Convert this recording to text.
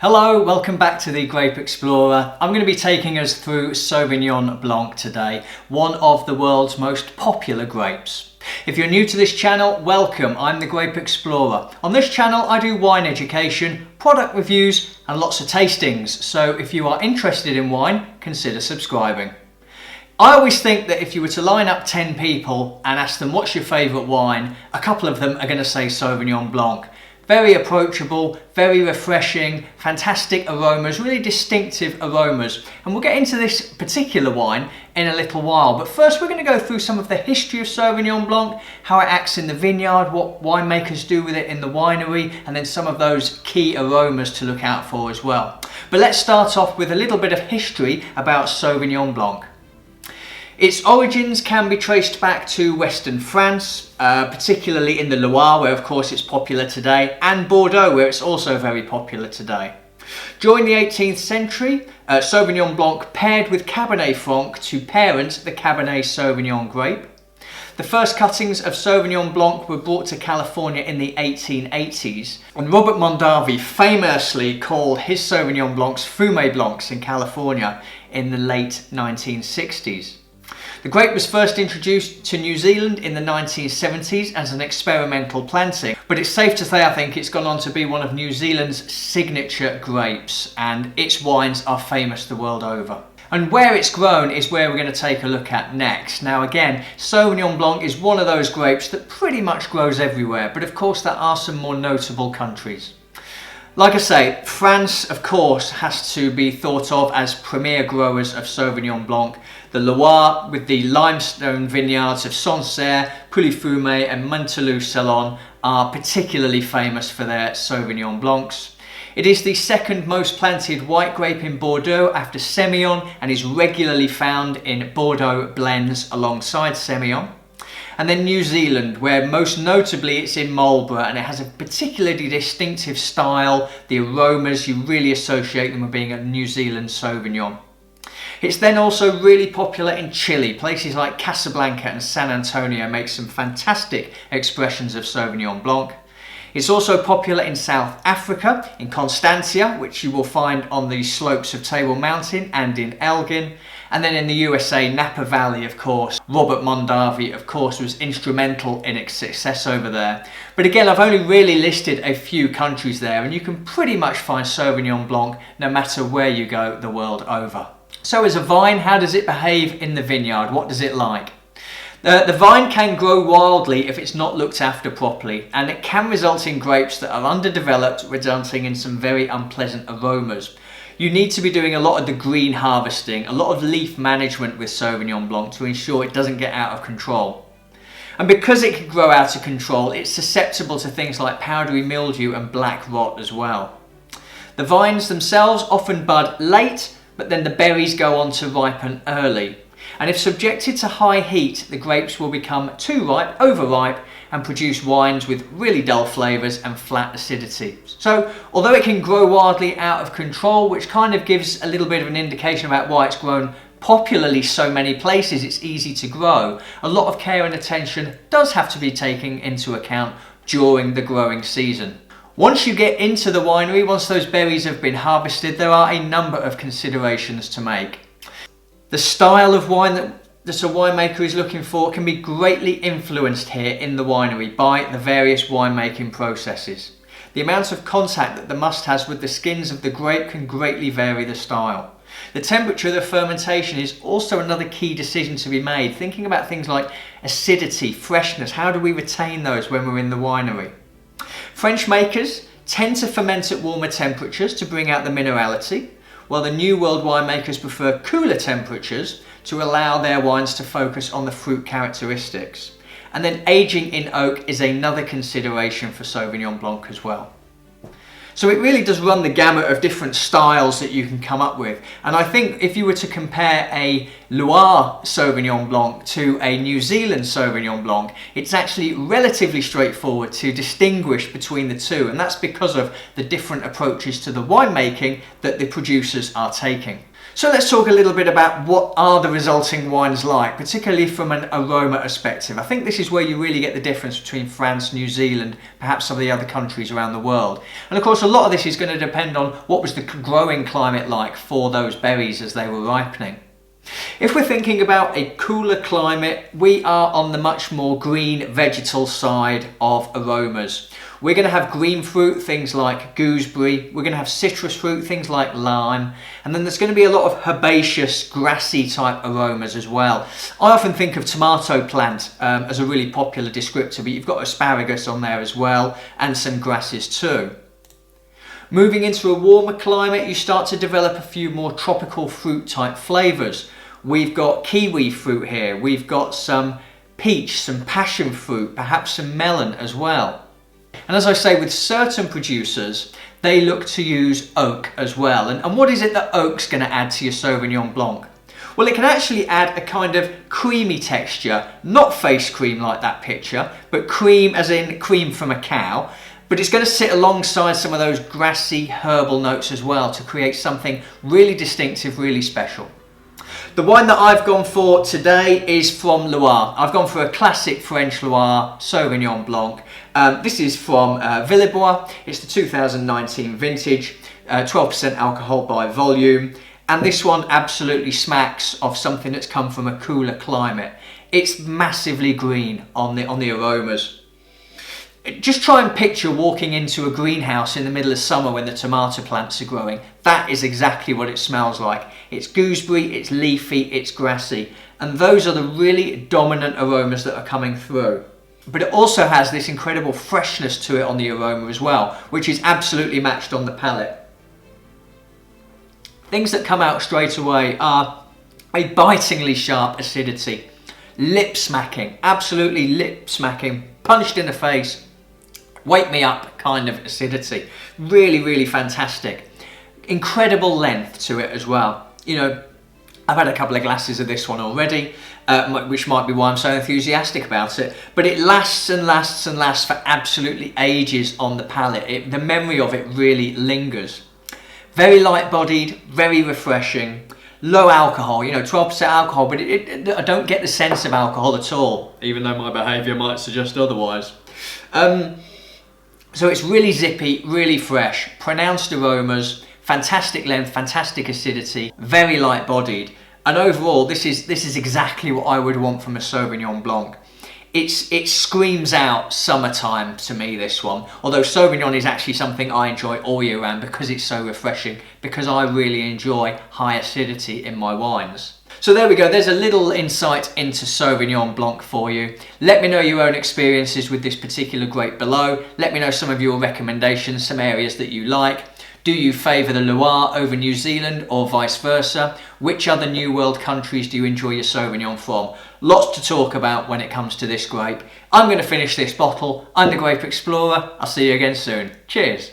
Hello, welcome back to the Grape Explorer. I'm going to be taking us through Sauvignon Blanc today, one of the world's most popular grapes. If you're new to this channel, welcome. I'm the Grape Explorer. On this channel I do wine education, product reviews and lots of tastings, so if you are interested in wine, consider subscribing. I always think that if you were to line up 10 people and ask them what's your favourite wine, a couple of them are going to say Sauvignon Blanc. Very approachable, very refreshing, fantastic aromas, really distinctive aromas. And we'll get into this particular wine in a little while. But first we're going to go through some of the history of Sauvignon Blanc, how it acts in the vineyard, what winemakers do with it in the winery, and then some of those key aromas to look out for as well. But let's start off with a little bit of history about Sauvignon Blanc. Its origins can be traced back to Western France, particularly in the Loire, where of course it's popular today, and Bordeaux, where it's also very popular today. During the 18th century, Sauvignon Blanc paired with Cabernet Franc to parent the Cabernet Sauvignon grape. The first cuttings of Sauvignon Blanc were brought to California in the 1880s, and Robert Mondavi famously called his Sauvignon Blancs Fume Blancs in California in the late 1960s. The grape was first introduced to New Zealand in the 1970s as an experimental planting, but it's safe to say I think it's gone on to be one of New Zealand's signature grapes, and its wines are famous the world over. And where it's grown is where we're going to take a look at next. Now again, Sauvignon Blanc is one of those grapes that pretty much grows everywhere, but of course there are some more notable countries. Like I say, France of course has to be thought of as premier growers of Sauvignon Blanc. The Loire with the limestone vineyards of Sancerre, Pouilly Fume and Menetou-Salon are particularly famous for their Sauvignon Blancs. It is the second most planted white grape in Bordeaux after Semillon and is regularly found in Bordeaux blends alongside Semillon. And then New Zealand, where most notably it's in Marlborough, and it has a particularly distinctive style. The aromas, you really associate them with being a New Zealand Sauvignon. It's then also really popular in Chile. Places like Casablanca and San Antonio make some fantastic expressions of Sauvignon Blanc. It's also popular in South Africa, in Constancia, which you will find on the slopes of Table Mountain, and in Elgin. And then in the USA, Napa Valley, of course. Robert Mondavi, of course, was instrumental in its success over there. But again, I've only really listed a few countries there, and you can pretty much find Sauvignon Blanc no matter where you go the world over. So as a vine, how does it behave in the vineyard? What does it like? The vine can grow wildly if it's not looked after properly, and it can result in grapes that are underdeveloped, resulting in some very unpleasant aromas. You need to be doing a lot of the green harvesting, a lot of leaf management with Sauvignon Blanc to ensure it doesn't get out of control. And because it can grow out of control, it's susceptible to things like powdery mildew and black rot as well. The vines themselves often bud late, but then the berries go on to ripen early. And if subjected to high heat, the grapes will become too ripe, overripe, and produce wines with really dull flavours and flat acidity. So, although it can grow wildly out of control, which kind of gives a little bit of an indication about why it's grown popularly so many places, it's easy to grow, a lot of care and attention does have to be taken into account during the growing season. Once you get into the winery, once those berries have been harvested, there are a number of considerations to make. The style of wine that a winemaker is looking for can be greatly influenced here in the winery by the various winemaking processes. The amount of contact that the must has with the skins of the grape can greatly vary the style. The temperature of the fermentation is also another key decision to be made, thinking about things like acidity, freshness, how do we retain those when we're in the winery? French makers tend to ferment at warmer temperatures to bring out the minerality, while the New World winemakers prefer cooler temperatures to allow their wines to focus on the fruit characteristics. And then aging in oak is another consideration for Sauvignon Blanc as well. So it really does run the gamut of different styles that you can come up with. And I think if you were to compare a Loire Sauvignon Blanc to a New Zealand Sauvignon Blanc, it's actually relatively straightforward to distinguish between the two. And that's because of the different approaches to the winemaking that the producers are taking. So let's talk a little bit about what are the resulting wines like, particularly from an aroma perspective. I think this is where you really get the difference between France, New Zealand, perhaps some of the other countries around the world. And of course, a lot of this is going to depend on what was the growing climate like for those berries as they were ripening. If we're thinking about a cooler climate, we are on the much more green vegetal side of aromas. We're going to have green fruit, things like gooseberry. We're going to have citrus fruit, things like lime. And then there's going to be a lot of herbaceous, grassy type aromas as well. I often think of tomato plant as a really popular descriptor, but you've got asparagus on there as well, and some grasses too. Moving into a warmer climate, you start to develop a few more tropical fruit type flavours. We've got kiwi fruit here, we've got some peach, some passion fruit, perhaps some melon as well. And as I say, with certain producers, they look to use oak as well. And what is it that oak's going to add to your Sauvignon Blanc? Well, it can actually add a kind of creamy texture, not face cream like that picture, but cream as in cream from a cow. But it's going to sit alongside some of those grassy herbal notes as well to create something really distinctive, really special. The wine that I've gone for today is from Loire. I've gone for a classic French Loire Sauvignon Blanc. This is from Villebois. It's the 2019 vintage, 12% alcohol by volume. And this one absolutely smacks of something that's come from a cooler climate. It's massively green on the aromas. Just try and picture walking into a greenhouse in the middle of summer when the tomato plants are growing. That is exactly what it smells like. It's gooseberry, it's leafy, it's grassy. And those are the really dominant aromas that are coming through. But it also has this incredible freshness to it on the aroma as well, which is absolutely matched on the palate. Things that come out straight away are a bitingly sharp acidity, lip smacking, absolutely lip smacking, punched in the face, wake me up kind of acidity. Really, really fantastic. Incredible length to it as well. You know, I've had a couple of glasses of this one already, which might be why I'm so enthusiastic about it, but it lasts and lasts and lasts for absolutely ages on the palate. The memory of it really lingers. Very light-bodied, very refreshing, low alcohol, you know, 12% alcohol, but I don't get the sense of alcohol at all, even though my behaviour might suggest otherwise. So it's really zippy, really fresh, pronounced aromas, fantastic length, fantastic acidity, very light-bodied, and overall this is exactly what I would want from a Sauvignon Blanc. It screams out summertime to me, this one, although Sauvignon is actually something I enjoy all year round because it's so refreshing, because I really enjoy high acidity in my wines. So there we go, there's a little insight into Sauvignon Blanc for you. Let me know your own experiences with this particular grape below. Let me know some of your recommendations, some areas that you like. Do you favour the Loire over New Zealand or vice versa? Which other New World countries do you enjoy your Sauvignon from? Lots to talk about when it comes to this grape. I'm going to finish this bottle. I'm the Grape Explorer. I'll see you again soon. Cheers.